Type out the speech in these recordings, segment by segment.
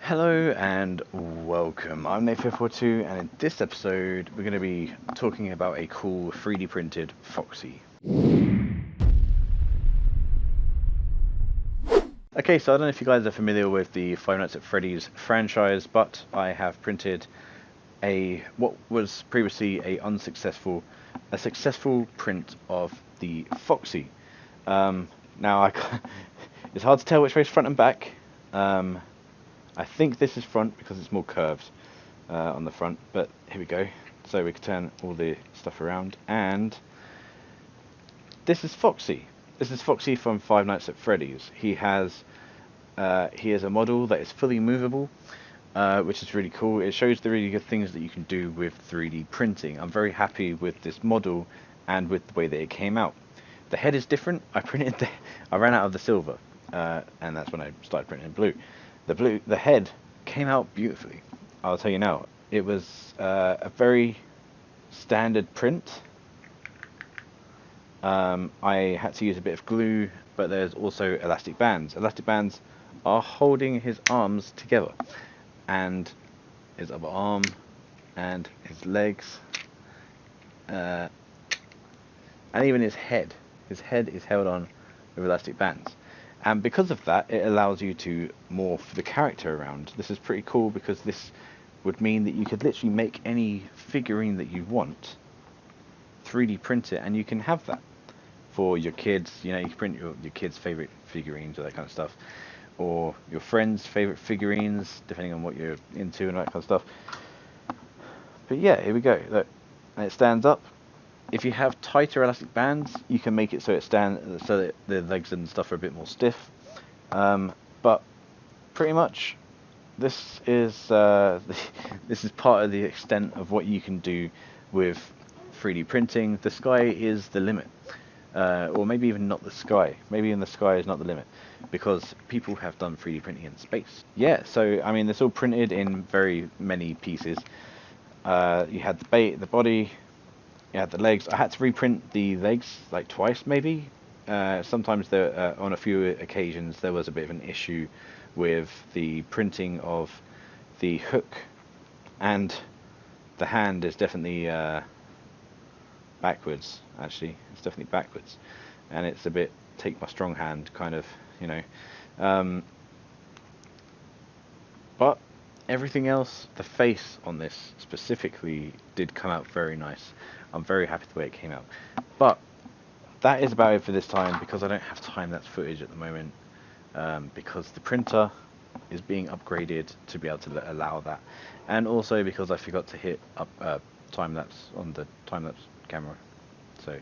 Hello and welcome. I'm Anet A8 and in this episode we're going to be talking about a cool 3D printed Foxy. Okay, so I don't know if you guys are familiar with the Five Nights at Freddy's franchise, but I have printed what was previously a successful print of the Foxy. Now it's hard to tell which way is front and back. I think this is front because it's more curved on the front, but here we go. So we can turn all the stuff around, and this is Foxy. This is Foxy from Five Nights at Freddy's. He has a model that is fully movable, which is really cool. It shows the really good things that you can do with 3D printing. I'm very happy with this model and with the way that it came out. The head is different. I ran out of the silver, and that's when I started printing blue. The head came out beautifully. I'll tell you now. It was a very standard print. I had to use a bit of glue, but there's also elastic bands. Elastic bands are holding his arms together, and his upper arm, and his legs, and even his head. His head is held on with elastic bands. And because of that, it allows you to morph the character around. This is pretty cool because this would mean that you could literally make any figurine that you want, 3D print it, and you can have that for your kids. You know, you can print your kids' favorite figurines or that kind of stuff, or your friends' favorite figurines, depending on what you're into and that kind of stuff. But yeah, here we go. Look, and it stands up. If you have tighter elastic bands, you can make it so that the legs and stuff are a bit more stiff. But pretty much, this is this is part of the extent of what you can do with 3D printing. The sky is the limit, or maybe even not the sky. Maybe in the sky is not the limit, because people have done 3D printing in space. Yeah, so I mean, it's all printed in very many pieces. You had the body. Yeah, the legs. I had to reprint the legs like twice, maybe. Sometimes on a few occasions there was a bit of an issue with the printing of the hook, and the hand is definitely backwards. Actually, it's definitely backwards, and it's a bit take my strong hand kind of, you know. But everything else, the face on this specifically did come out very nice. I'm very happy the way it came out. But that is about it for this time, because I don't have time-lapse footage at the moment, because the printer is being upgraded to be able to allow that, and also because I forgot to hit up time-lapse on the time-lapse camera. So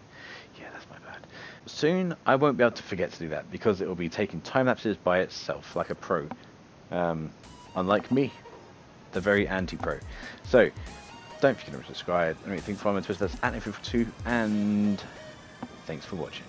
yeah, that's my bad. Soon I won't be able to forget to do that, because it will be taking time-lapses by itself like a pro, unlike me, the very anti-pro. So don't forget to subscribe and everything. Follow me on Twitter, that's @Anet A8, and thanks for watching.